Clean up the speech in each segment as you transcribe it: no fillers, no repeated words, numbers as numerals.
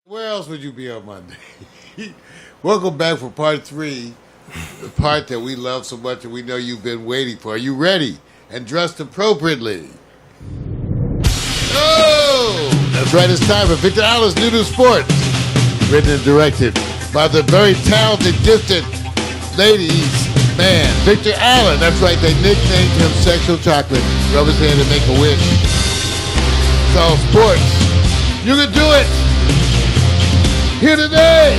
Where else would you be on Monday? Welcome back for part 3, the part that we love so much and we know you've been waiting for. Are you ready and dressed appropriately? Oh! That's right, it's time for Victor Allen's New Sportz. Written and directed by the very talented, gifted ladies man, Victor Allen. That's right, they nicknamed him Sexual Chocolate. Rub his hand and make a wish. It's all sports. You can do it! Here today.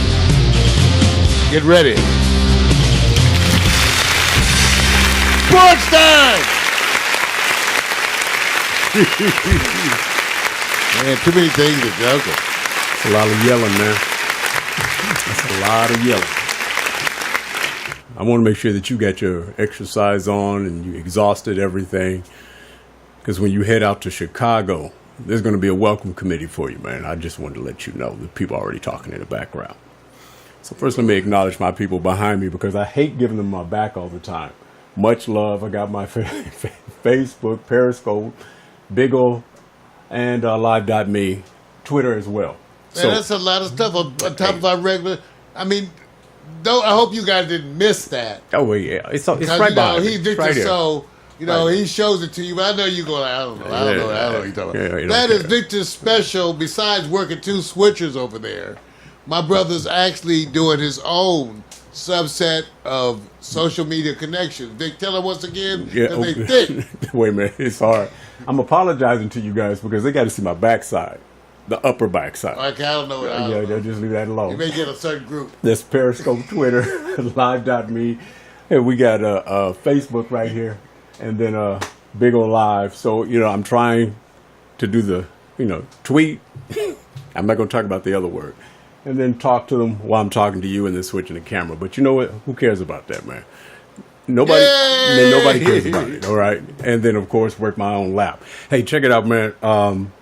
Get ready. Sports time! Man, too many things to juggle. It's a lot of yelling, man. That's a lot of yelling. I want to make sure that you got your exercise on and you exhausted everything. Because when you head out to Chicago, there's going to be a welcome committee for you, man. I just wanted to let you know that people are already talking in the background. So first, let me acknowledge my people behind me because I hate giving them my back all the time. Much love. I got my Facebook, Periscope, Big O, and Live.me, Twitter as well. Man, that's a lot of stuff on top of our regular. I mean, I hope you guys didn't miss that. Oh, yeah. It's right behind me. He Victor right So. You know, he shows it to you, but I know you go like, I don't know what you're talking about. That is Victor's special, besides working 2 switchers over there. My brother's actually doing his own subset of social media connections. Vic, tell him once again that they thick. Wait a minute, it's hard. I'm apologizing to you guys because they got to see my backside, the upper backside. Okay, I don't know what I don't know. Just leave that alone. You may get a certain group. There's Periscope, Twitter, Live.me. And we got Facebook right here. And then Big O Live. So, I'm trying to do the, tweet. I'm not going to talk about the other word. And then talk to them while I'm talking to you and then switching the camera. But you know what? Who cares about that, man? Nobody cares about it, all right? And then, of course, work my own lap. Hey, check it out, man. I'm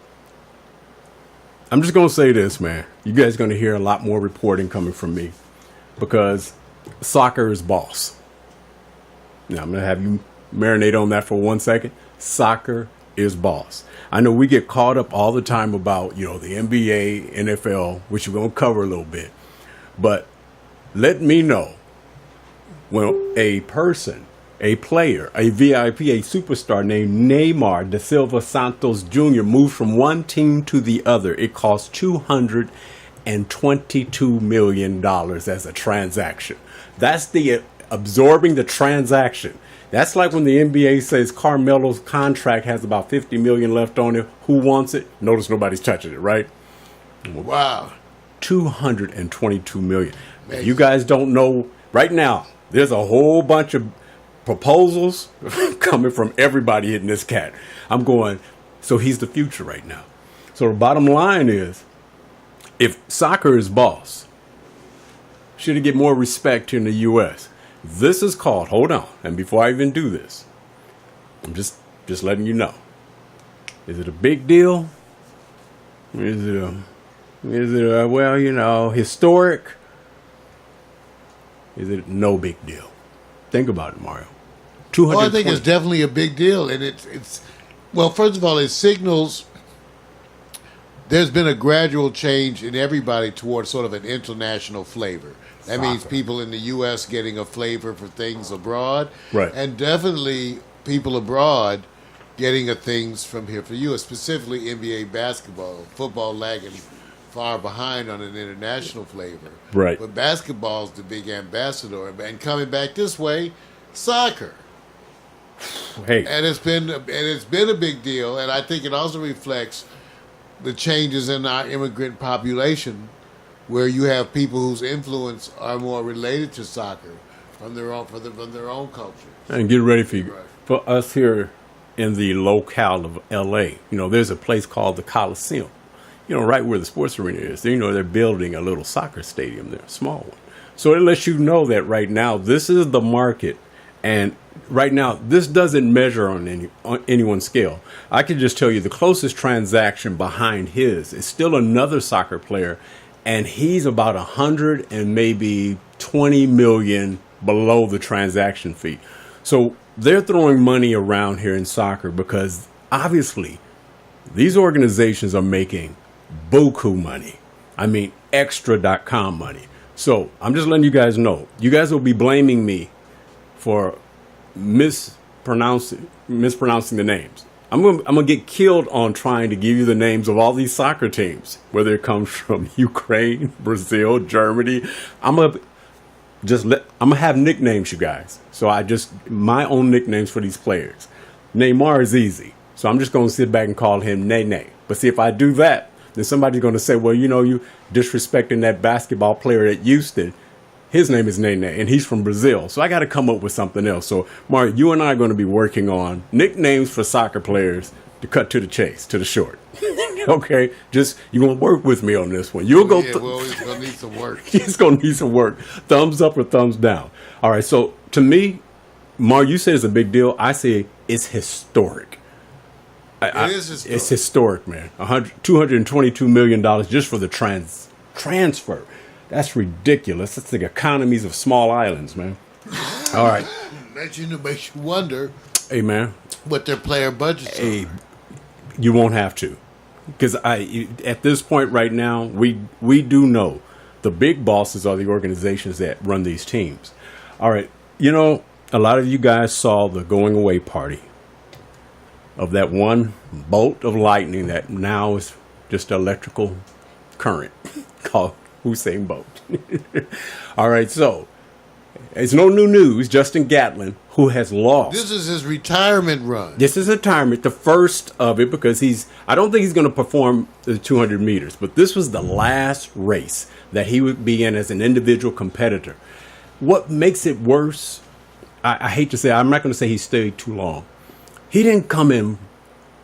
just going to say this, man. You guys are going to hear a lot more reporting coming from me because soccer is boss. Now, I'm going to have you marinate on that for 1 second. Soccer is boss. I know we get caught up all the time about, the NBA, NFL, which we're going to cover a little bit. But let me know when a person, a player, a VIP, a superstar named Neymar da Silva Santos Jr. moves from one team to the other. It costs $222 million as a transaction. That's the absorbing the transaction. That's like when the NBA says Carmelo's contract has about $50 million left on it. Who wants it? Notice nobody's touching it, right? Wow. $222 million. Man, you guys don't know. Right now, there's a whole bunch of proposals coming from everybody hitting this cat. I'm going, so he's the future right now. So the bottom line is, if soccer is boss, should it get more respect here in the U.S.? This is called, hold on, and before I even do this, I'm just letting you know. Is it a big deal? Is it historic? Is it no big deal? Think about it, Mario. Well, I think it's definitely a big deal, and it's well, first of all, it signals there's been a gradual change in everybody towards sort of an international flavor. That means people in the U.S. getting a flavor for things abroad. Right. And definitely people abroad getting things from here for you, specifically NBA basketball. Football lagging far behind on an international flavor. Right. But basketball's the big ambassador. And coming back this way, soccer. Hey. And it's been a big deal, and I think it also reflects the changes in our immigrant population, where you have people whose influence are more related to soccer from their own culture. And get ready for us here in the locale of L.A. There's a place called the Coliseum. Right where the sports arena is. They're building a little soccer stadium there, a small one. So it lets you know that right now this is the market, and right now this doesn't measure on anyone's scale. I can just tell you the closest transaction behind his is still another soccer player. And he's about 100 and maybe 20 million below the transaction fee. So they're throwing money around here in soccer because obviously these organizations are making buku money. I mean, extra.com money. So I'm just letting you guys know. You guys will be blaming me for mispronouncing the names. I'm gonna get killed on trying to give you the names of all these soccer teams, whether it comes from Ukraine, Brazil, Germany. I'm gonna have nicknames, you guys. So my own nicknames for these players. Neymar is easy, so I'm just gonna sit back and call him Nene. But see, if I do that, then somebody's gonna say, well, you disrespecting that basketball player at Houston. His name is Nene, and he's from Brazil. So I got to come up with something else. So, Mario, you and I are going to be working on nicknames for soccer players to cut to the chase, to the short. Okay? Just, you're going to work with me on this one. You'll go. Yeah, well, it's going to need some work. It's going to need some work. Thumbs up or thumbs down. All right. So, to me, Mario, you say it's a big deal. I say it's historic. It is historic. It's historic, man. $222 million just for the transfer. That's ridiculous. That's the economies of small islands, man. All right. Makes you wonder. Hey, man. What their player budgets are. You won't have to. Because at this point right now, we do know the big bosses are the organizations that run these teams. All right. A lot of you guys saw the going away party of that one bolt of lightning that now is just electrical current called Usain Bolt. All right, so it's no new news. Justin Gatlin, who has lost. This is his retirement run. This is retirement, the first of it, because I don't think he's going to perform the 200 meters, but this was the last race that he would be in as an individual competitor. What makes it worse, I hate to say, I'm not going to say he stayed too long. He didn't come in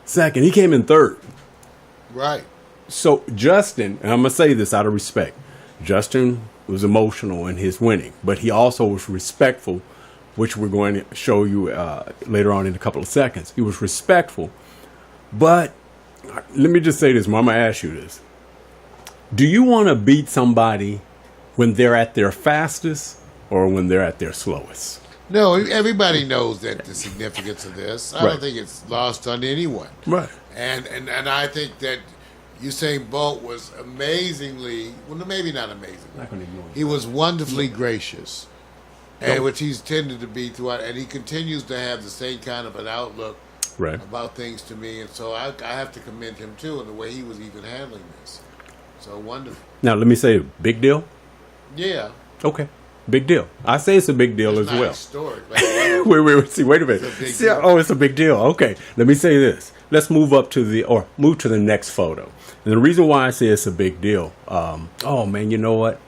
second. He came in third. Right. So Justin, and I'm going to say this out of respect, Justin was emotional in his winning, but he also was respectful, which we're going to show you later on in a couple of seconds. He was respectful. But let me just say this, Mom, I'm going to ask you this. Do you want to beat somebody when they're at their fastest or when they're at their slowest? No, everybody knows that the significance of this. I don't think it's lost on anyone. Right. And I think that Usain Bolt was amazingly, well, maybe not amazing. He was wonderfully gracious, and which he's tended to be throughout. And he continues to have the same kind of an outlook about things to me. And so I have to commend him, too, in the way he was even handling this. So wonderful. Now, let me say, big deal? Yeah. Okay. Big deal. I say it's a big deal as well. Historic. Wait a minute. It's a big deal. Okay. Let me say this. Let's move to the next photo. And the reason why I say it's a big deal, oh man, you know what?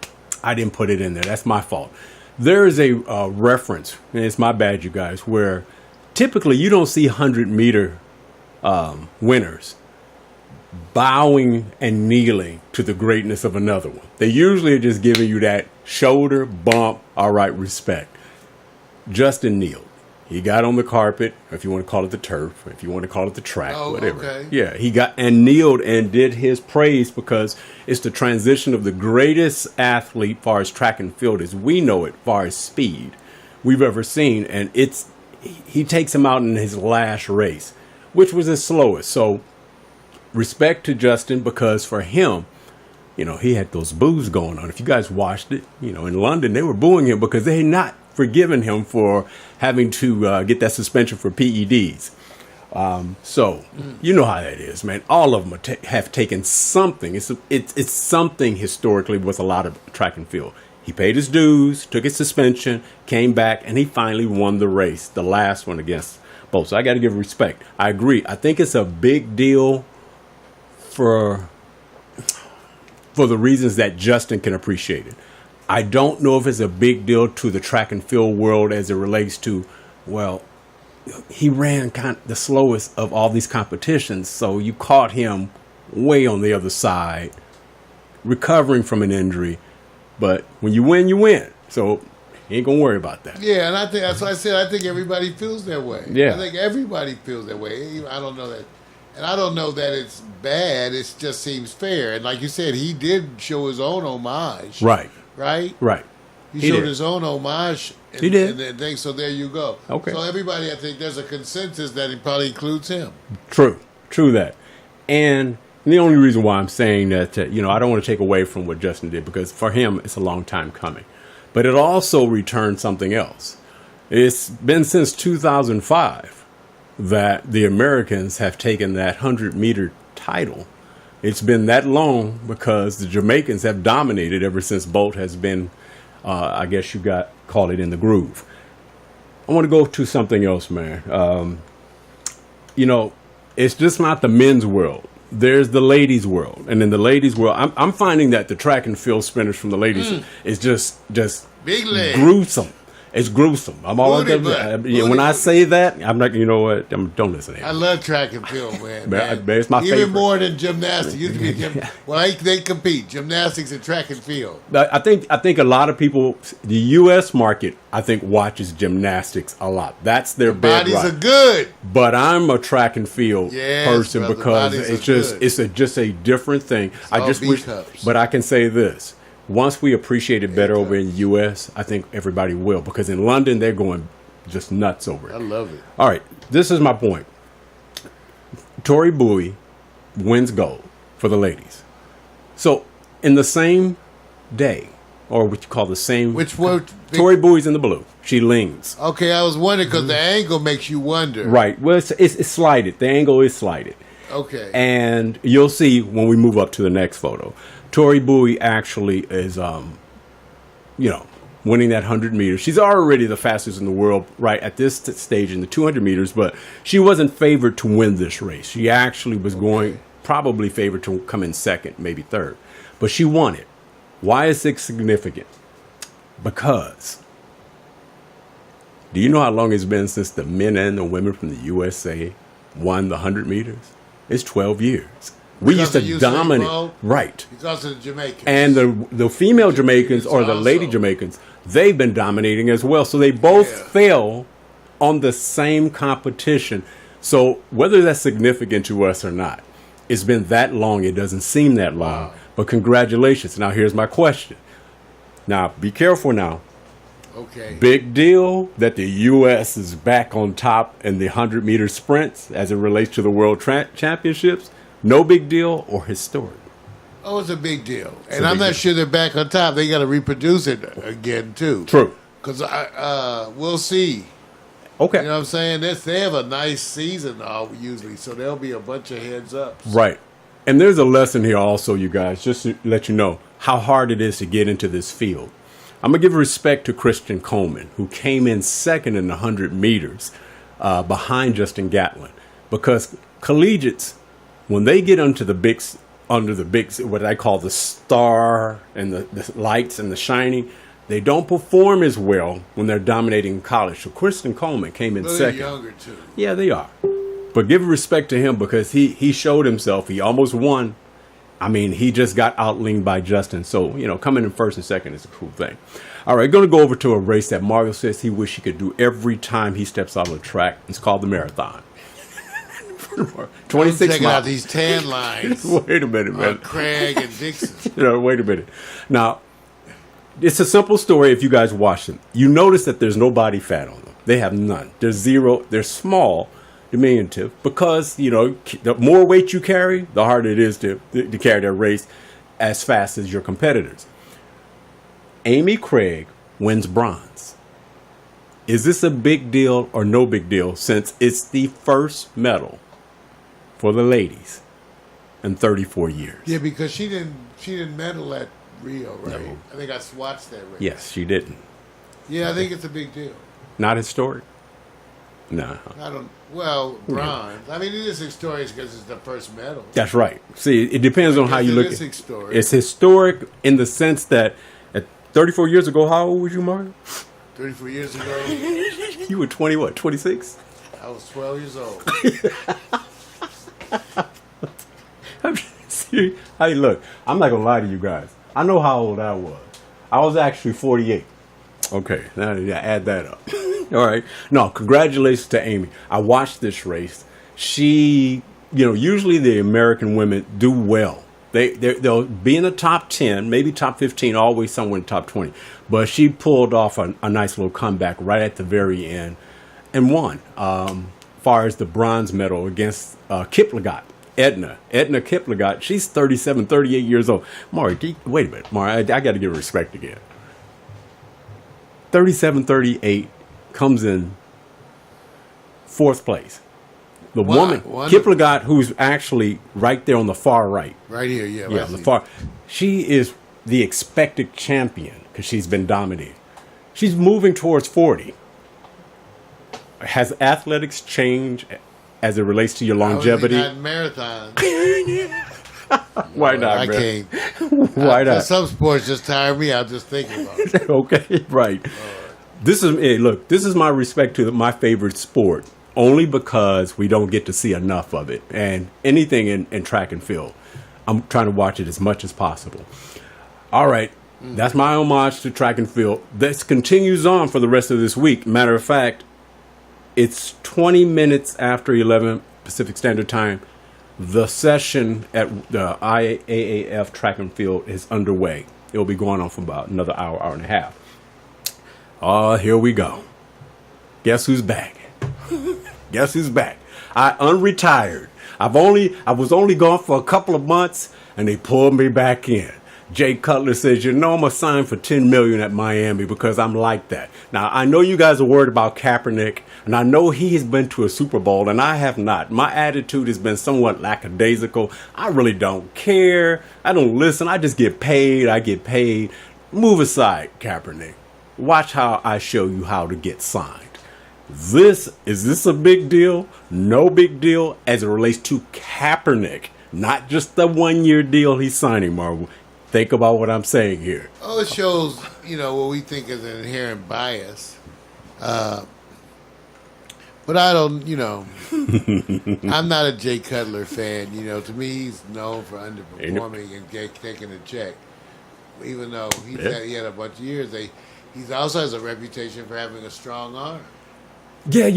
I didn't put it in there. That's my fault. There is a reference, and it's my bad, you guys, where typically you don't see 100-meter winners bowing and kneeling to the greatness of another one. They usually are just giving you that shoulder bump, all right, respect. Justin kneeled. He got on the carpet, if you want to call it the turf, if you want to call it the track, whatever. Okay. Yeah, he got and kneeled and did his praise because it's the transition of the greatest athlete, far as track and field as we know it, far as speed we've ever seen. And he takes him out in his last race, which was his slowest. So respect to Justin, because for him, he had those boos going on. If you guys watched it, in London, they were booing him because they had not forgiven him for having to get that suspension for PEDs. So you know how that is, man. All of them have taken something. It's something historically with a lot of track and field. He paid his dues, took his suspension, came back, and he finally won the race, the last one against Bolt. So I got to give respect. I agree. I think it's a big deal for the reasons that Justin can appreciate it. I don't know if it's a big deal to the track and field world as it relates to, well, he ran kind of the slowest of all these competitions, so you caught him way on the other side, recovering from an injury. But when you win, you win. So you ain't gonna worry about that. Yeah, and I think that's why I said I think everybody feels that way. Yeah. I think everybody feels that way. I don't know that. And I don't know that it's bad. It just seems fair. And like you said, he did show his own homage. Right. Right? Right. He showed his own homage. He did. And thing, so there you go. Okay. So I think there's a consensus that it probably includes him. True that. And And the only reason why I'm saying that, I don't want to take away from what Justin did, because for him, it's a long time coming. But it also returned something else. It's been since 2005 that the Americans have taken that 100-meter title. It's been that long because the Jamaicans have dominated ever since Bolt has been, I guess call it in the groove. I want to go to something else, man. It's just not the men's world. There's the ladies' world. And in the ladies' world, I'm finding that the track and field sprinters from the ladies is just big leg. Gruesome. It's gruesome. I'm always when I say that, I'm not. You know what? Don't listen to him. I love track and field, man. It's my favorite. Even more than gymnastics. Used to be they compete gymnastics and track and field. I think a lot of people, the U.S. market, I think watches gymnastics a lot. That's their bodies are good. But I'm a track and field person, brother, because it's just a different thing. I just wish, but I can say this. Once we appreciate it better over in the U.S., I think everybody will. Because in London, they're going just nuts over it. I love it. All right. This is my point. Tori Bowie wins gold for the ladies. So, in the same day, or what you call the same... Which one? Tori Bowie's in the blue. She leans. Okay, I was wondering because the angle makes you wonder. Right. Well, it's slighted. The angle is slighted. Okay. And you'll see when we move up to the next photo. Tori Bowie actually is, winning that 100 meters. She's already the fastest in the world right at this stage in the 200 meters, but she wasn't favored to win this race. She actually was probably favored to come in second, maybe third. But she won it. Why is it significant? Because do you know how long it's been since the men and the women from the USA won the 100 meters? It's 12 years. We used to dominate, right? Because of the Jamaicans. And the female Jamaicans or the lady Jamaicans, they've been dominating as well. So they both fell on the same competition. So whether that's significant to us or not, it's been that long. It doesn't seem that long. Wow. But congratulations. Now here's my question. Now be careful now. Okay. Big deal that the U.S. is back on top in the 100-meter sprints as it relates to the World Championships. No big deal or historic? Oh, it's a big deal. And I'm not sure they're back on top. They got to reproduce it again, too. True. Because we'll see. Okay. You know what I'm saying? They have a nice season usually, so there'll be a bunch of heads up. Right. And there's a lesson here also, you guys, just to let you know how hard it is to get into this field. I'm going to give respect to Christian Coleman, who came in second in the 100 meters behind Justin Gatlin. Because collegiates, when they get under the big, what I call the star and the lights and the shining, they don't perform as well when they're dominating college. So Christian Coleman came in second. They're younger too. Yeah, they are. But give respect to him because he showed himself. He almost won. I mean, he just got outleaned by Justin. So, coming in first and second is a cool thing. All right, going to go over to a race that Mario says he wish he could do every time he steps out on the track. It's called the marathon. 26 checking miles. out these tan lines. Wait a minute, man. Craig and Dixon. Wait a minute. Now, it's a simple story if you guys watch them. You notice that there's no body fat on them. They have none. There's zero. They're small, diminutive, because, the more weight you carry, the harder it is to carry that race as fast as your competitors. Amy Craig wins bronze. Is this a big deal or no big deal since it's the first medal for the ladies in 34 years? Yeah, because she didn't medal at Rio, right? No. I think I watched that race. Yes, she didn't. Yeah, I think it's a big deal. Not historic? No. Bronze. I mean, it is historic because it's the first medal. That's right. See, it depends on how you look at it. Historic. It's historic in the sense that at 34 years ago, how old was you, Mario? 34 years ago. You were 20, what, 26? I was 12 years old. See, hey, look, I'm not going to lie to you guys. I know how old I was. I was actually 48. Okay, now add that up. All right. No, congratulations to Amy. I watched this race. She, usually the American women do well. They'll be in the top 10, maybe top 15, always somewhere in the top 20. But she pulled off a nice little comeback right at the very end and won. Far as the bronze medal against Kip Liggett Edna Kiplagat, she's 37, 38 years old. Maury, wait a minute. Maury, I got to give respect again. 37, 38 comes in fourth place. The woman, Kiplagat, who's actually right there on the far right. Right here, yeah. Yeah, the far. She is the expected champion because she's been dominating. She's moving towards 40. Has athletics changed as it relates to your longevity? Not marathon. Why not? I man? can't. Why not? Some sports just tire me out just thinking about it. Okay, right. This is look. This is my respect to my favorite sport, only because we don't get to see enough of it. And anything in track and field, I'm trying to watch it as much as possible. All right, that's my homage to track and field. This continues on for the rest of this week. Matter of fact, it's 20 minutes after 11 Pacific Standard Time. The session at the IAAF track and field is underway. It will be going on for about another hour, hour and a half. Here we go. Guess who's back? Guess who's back? I unretired. I was only gone for a couple of months, and they pulled me back in. Jay Cutler says, I'm going to sign for $10 million at Miami because I'm like that. Now, I know you guys are worried about Kaepernick, and I know he has been to a Super Bowl, and I have not. My attitude has been somewhat lackadaisical. I really don't care. I don't listen. I just get paid. I get paid. Move aside, Kaepernick. Watch how I show you how to get signed. Is this a big deal? No big deal as it relates to Kaepernick, not just the 1-year deal he's signing, Marvel. Think about what I'm saying here. Oh, it shows, what we think is an inherent bias. But I don't, I'm not a Jay Cutler fan. To me, he's known for underperforming and taking a check. Even though he had a bunch of years, he also has a reputation for having a strong arm. Yeah,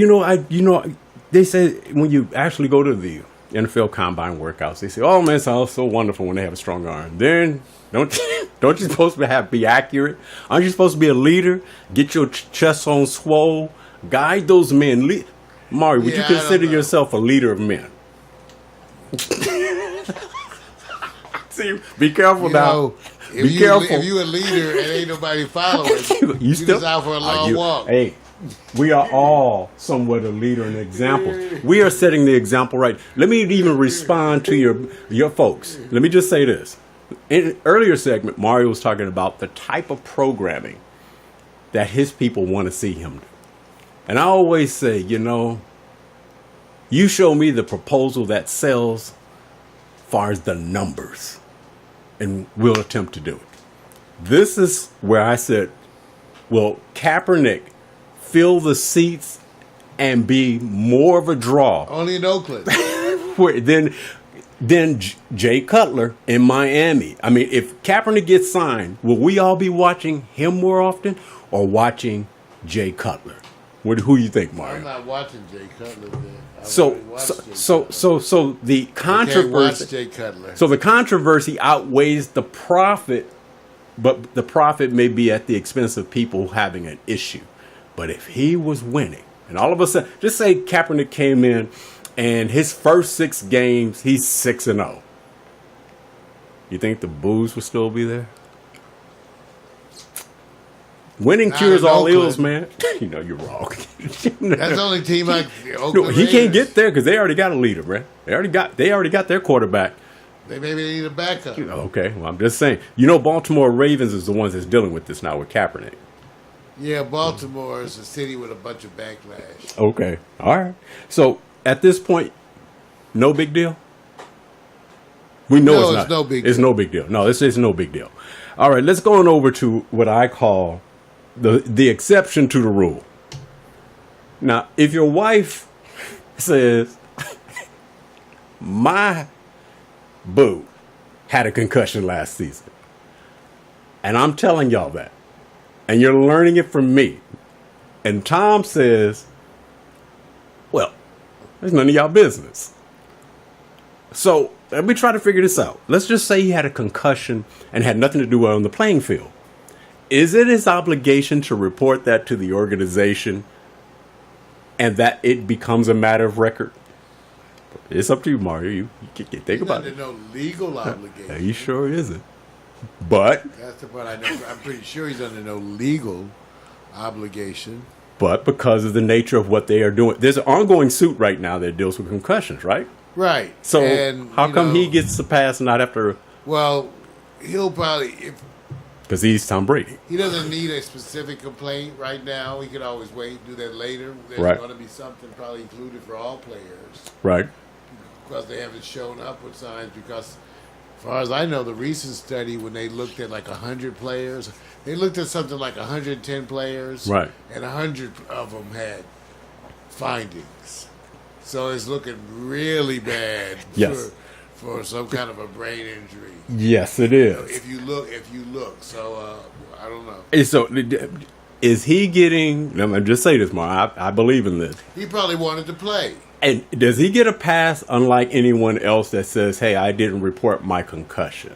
they say when you actually go to the NFL combine workouts, they say, "Oh man, it's all so wonderful when they have a strong arm." Then don't you supposed to be accurate? Aren't you supposed to be a leader? Get your chest on swole, guide those men. Maury, would you consider yourself a leader of men? See, be careful now. Be careful. If you a leader and ain't nobody following, you just out for a long walk. Hey, we are all somewhat a leader and example. We are setting the example right. Let me even respond to your folks. Let me just say this. In an earlier segment, Mario was talking about the type of programming that his people want to see him do. And I always say, you show me the proposal that sells far as the numbers, and we'll attempt to do it. This is where I said, will Kaepernick fill the seats and be more of a draw? Only in Oakland. Then Jay Cutler in Miami. I mean, if Kaepernick gets signed, will we all be watching him more often or watching Jay Cutler? Who do you think, Mario? I'm not watching Jay Cutler. So the controversy. Jay Cutler. So the controversy outweighs the profit, but the profit may be at the expense of people having an issue. But if he was winning, and all of a sudden, just say Kaepernick came in, and his first 6 games, he's 6-0. You think the boos would still be there? Winning cures all ills, man. You're wrong. That's the only team like Oakland. He can't get there because they already got a leader, man. They already got their quarterback. Maybe they need a backup. Okay, well, I'm just saying. Baltimore Ravens is the ones that's dealing with this now with Kaepernick. Yeah, Baltimore is a city with a bunch of backlash. Okay, all right. So at this point, no big deal. We know it's no big deal. It's no big deal. No, this is no big deal. All right, let's go on over to what I call the exception to the rule. Now, if your wife says, my boo had a concussion last season, and I'm telling y'all that, and you're learning it from me, and Tom says, well, there's none of y'all business. So let me try to figure this out. Let's just say he had a concussion and had nothing to do on the playing field. Is it his obligation to report that to the organization and that it becomes a matter of record? It's up to you, Mario. You think He's about under it. no legal obligation. He sure isn't. But That's the part I know. I'm pretty sure he's under no legal obligation. because of the nature of what they are doing, there's an ongoing suit right now that deals with concussions, right? Right. So And, how you come know, he gets the pass and not after? Well, he'll probably, if Because he's Tom Brady. he doesn't need a specific complaint right now, he could always wait and do that later. There's Right. going to be something probably included for all players Right. because they haven't shown up with signs. Because, as far as I know, the recent study when they looked at like 100 players, they looked at something like 110 players, Right. and 100 of them had findings. So it's looking really bad Yes. for some kind of a brain injury. Yes, it is. If you look. So I don't know. And so, is he getting? Let me just say this, Mark. I believe in this. He probably wanted to play. And does he get a pass, unlike anyone else that says, "Hey, I didn't report my concussion"?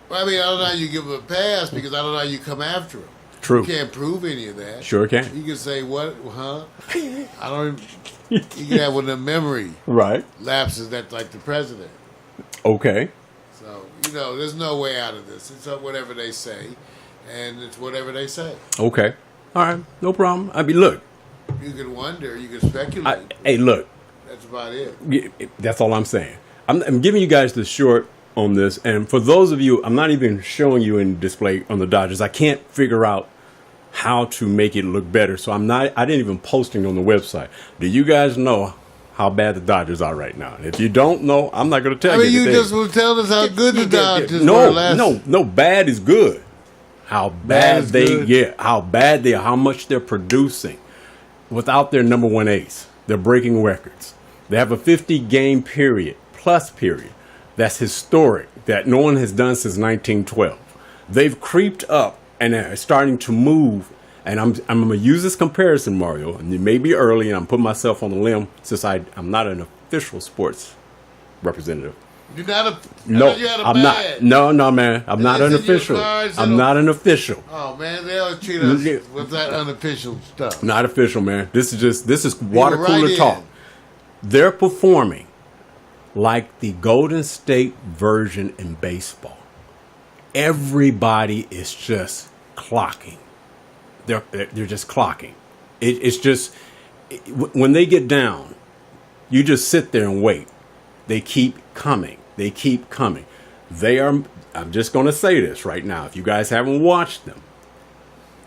Well, I mean, I don't know how you give him a pass because I don't know how you come after him. True. You can't prove any of that. Sure can. You can say what? Huh? I don't. You can have one of the memory Right. lapses that's like the president. Okay. So there's no way out of this. It's whatever they say, and it's whatever they say. Okay. All right. No problem. I mean, look. You can wonder. You can speculate. Hey, look. That's about it. That's all I'm saying. I'm giving you guys the short on this, and for those of you, I'm not even showing you in display on the Dodgers. I can't figure out how to make it look better, so I didn't even posting on the website. Do you guys know how bad the Dodgers are right now? And if you don't know, I'm not going to tell I mean, you. you just will tell us how good the Dodgers were No, last. no, bad is good. How bad is they good. get, how bad they are, how much they're producing without their number one ace. They're breaking records. They have a 50-game period, plus period. That's historic, that no one has done since 1912. They've creeped up and are starting to move. And I'm going to use this comparison, Mario, and it may be early, and I'm putting myself on the limb since I'm not an official sports representative. You're not a. I No, thought you had a I'm badge. not. No, man. I'm not Is an it your official. cards I'm and not an official. Oh man, they always treat us with that unofficial stuff. Not official, man. This is water right cooler in. talk. They're performing like the Golden State version in baseball. Everybody is just clocking. They're just clocking. It's just when they get down, you just sit there and wait. They keep coming. They keep coming. They are. I'm just going to say this right now. If you guys haven't watched them,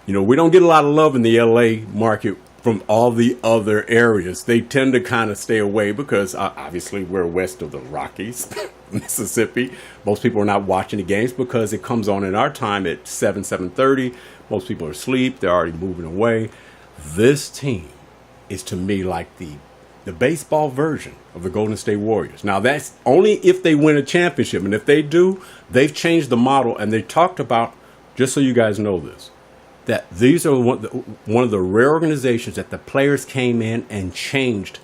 we don't get a lot of love in the LA market from all the other areas. They tend to kind of stay away because obviously we're west of the Rockies, Mississippi. Most people are not watching the games because it comes on in our time at 7:30. Most people are asleep. They're already moving away. This team is to me like the baseball version of the Golden State Warriors. Now, that's only if they win a championship. And if they do, they've changed the model. And they talked about, just so you guys know this, that these are one of the rare organizations that the players came in and changed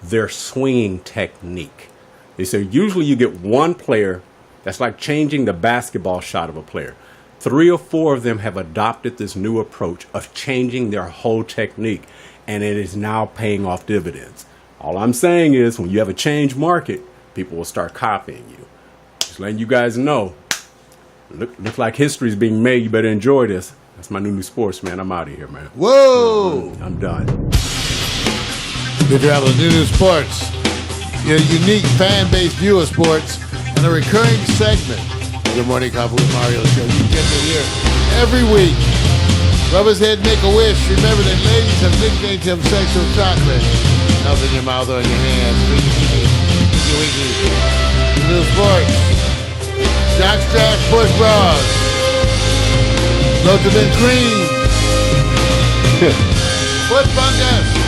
their swinging technique. They say usually you get one player that's like changing the basketball shot of a player. 3 or 4 of them have adopted this new approach of changing their whole technique, and it is now paying off dividends. All I'm saying is when you have a change market, people will start copying you. Just letting you guys know, look like history is being made. You better enjoy this. That's my new sports, man. I'm out of here, man. Whoa! I'm done. Victor Allen, New Sports. Your unique fan-based view of sports and a recurring segment of the Morning Coffee with Mario show. You get to hear every week. Rub his head, make a wish. Remember that ladies have nicknamed him sexual chocolate. Mouth in your mouth or in your hands. Winky. New Sports. Jockstrap Sports Bras. Loaded in cream. Foot fungus.